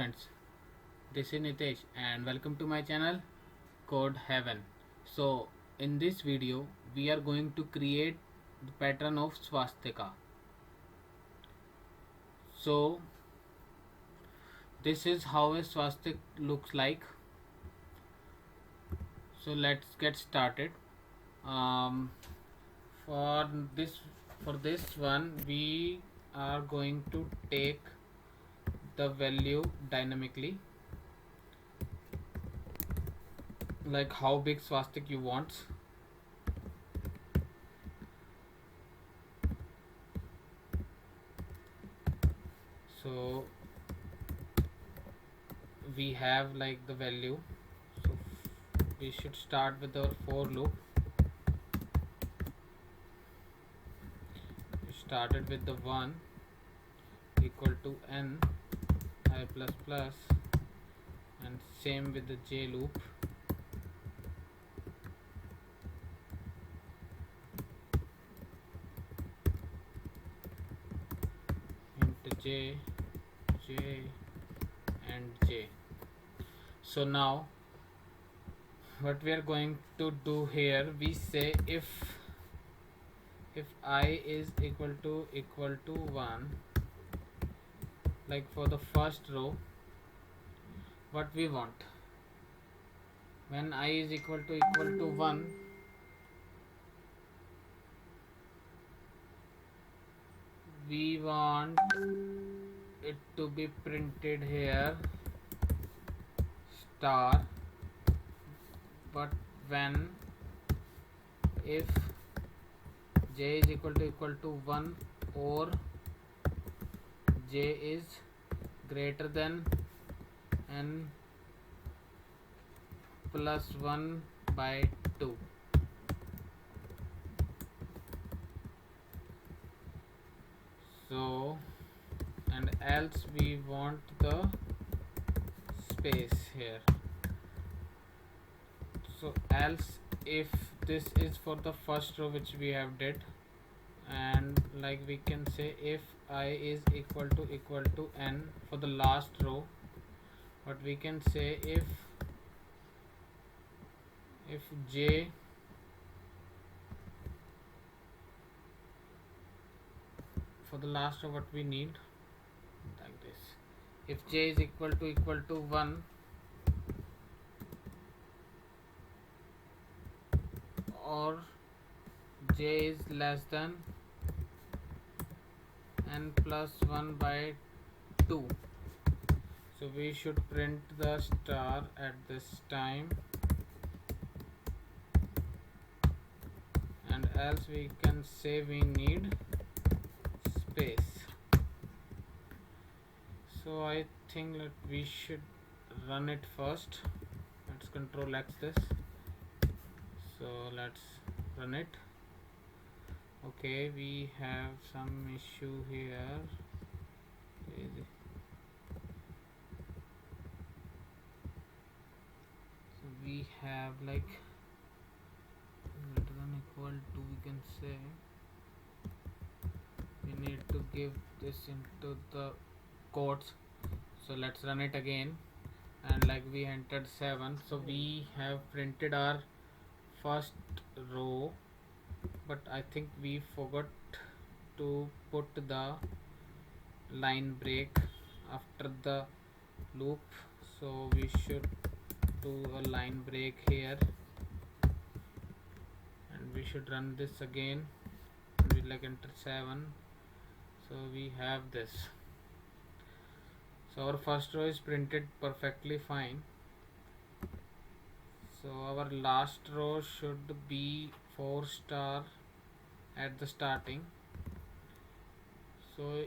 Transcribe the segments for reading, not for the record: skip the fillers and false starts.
friends, this is Nitesh and welcome to my channel Code Heaven. So in this video we are going to create the pattern of swastika. So this is how a swastika looks like. So let's get started. Um, for this for this one we are going to take the value dynamically, like how big swastika you want. So we have like the value, so we should start with our for loop. We started with the 1 equal to n I plus plus, and same with the j loop. Int j, and j. So now what we are going to do here, we say if I is equal to 1, like for the first row, what we want, when I is equal to 1, we want it to be printed here star, but when if j is equal to 1 or j is greater than n plus 1 by 2. So and else we want the space here. So else if this is for the first row which we have did, and like we can say if I is equal to n for the last row, what we can say, if j for the last row, what we need like this, if j is equal to 1 or j is less than n plus 1 by 2, so we should print the star at this time, and else we can say we need space. So I think that we should run it first. Let's control X this. So let's run it. Okay, we have some issue here. So we have like greater than equal to, we can say we need to give this into the quotes. So let's run it again, and like we entered 7, so we have printed our first row, but I think we forgot to put the line break after the loop, so we should do a line break here, and we should run this again, and we like enter 7, so we have this. So our first row is printed perfectly fine. So our last row should be 4 star at the starting, so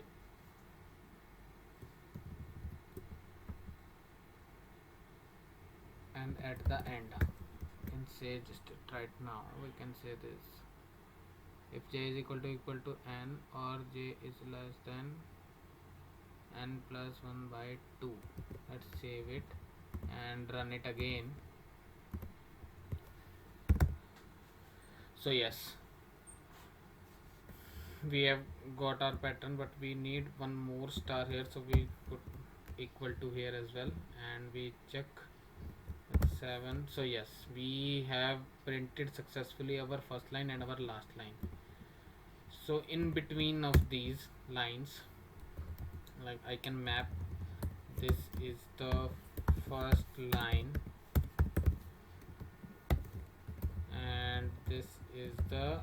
and at the end, we can say just right now we can say this, if j is equal to n or j is less than n plus 1 by 2. Let's save it and run it again. So yes, we have got our pattern, but we need one more star here, so we put equal to here as well, and we check 7. So yes, we have printed successfully our first line and our last line. So in between of these lines, like I can map, this is the first line and this is the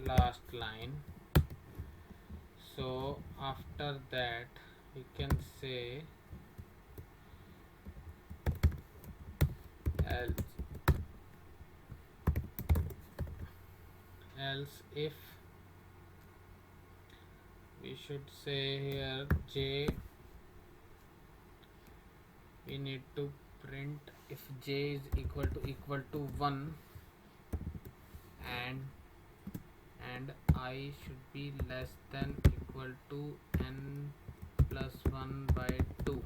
last line. So after that we can say else if, we should say here j, we need to print if j is equal to 1 and I should be less than equal to n plus 1 by 2.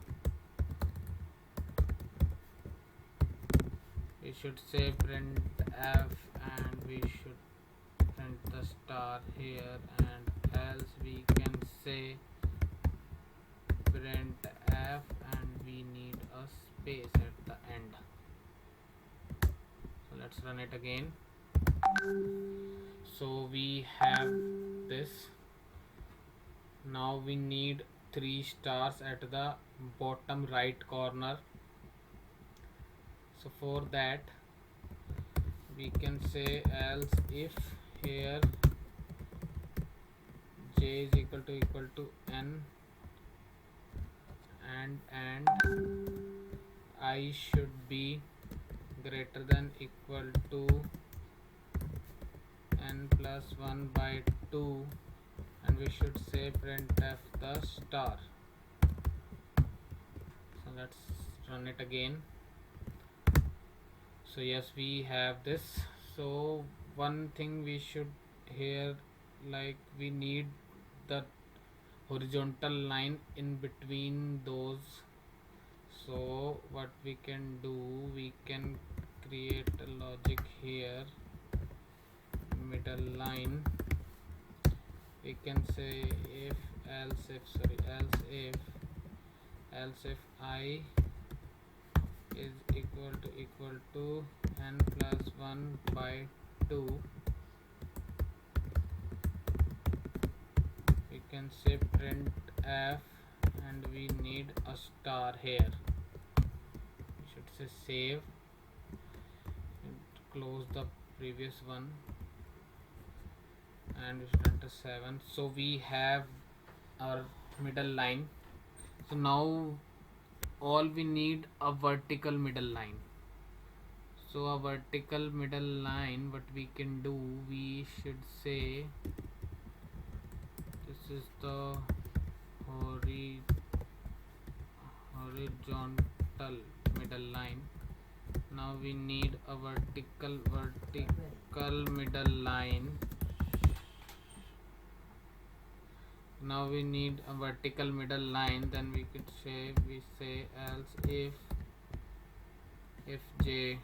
We should say print f and we should print the star here, and else we can say print f and we need a space at the end. So let's run it again. So we have this. Now we need 3 stars at the bottom right corner. So for that we can say else if here j is equal to n and I should be greater than equal to n plus 1 by 2, and we should say printf the star. So let's run it again. So yes, we have this. So one thing we should here, like we need the horizontal line in between those. So what we can do, we can create a logic here, middle line. We can say if else if I is equal to n plus 1 by 2, we can say print f and we need a star here. We should say save and close the previous one, and we should enter 7. So we have our middle line. So now all we need a vertical middle line. So a vertical middle line, what we can do, we should say this is the horizontal middle line. Now we need a vertical middle line. Now we need a vertical middle line. Then we could say, we say else if j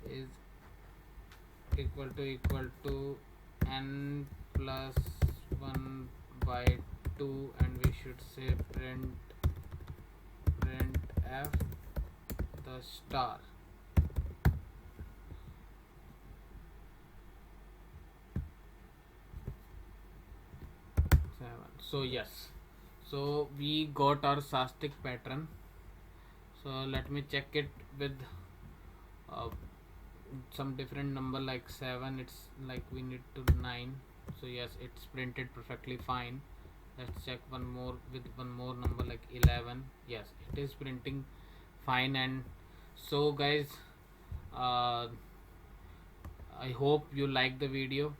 is equal to n plus 1 by 2, and we should say print f the star. So yes, so we got our Swastika pattern. So let me check it with some different number like 7. It's like we need to 9. So yes, it's printed perfectly fine. Let's check one more with one more number like 11. Yes, it is printing fine. And so guys, I hope you like the video.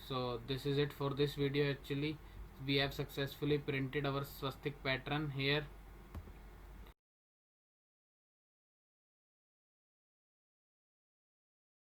So this is it for this video. Actually, we have successfully printed our Swastika pattern here.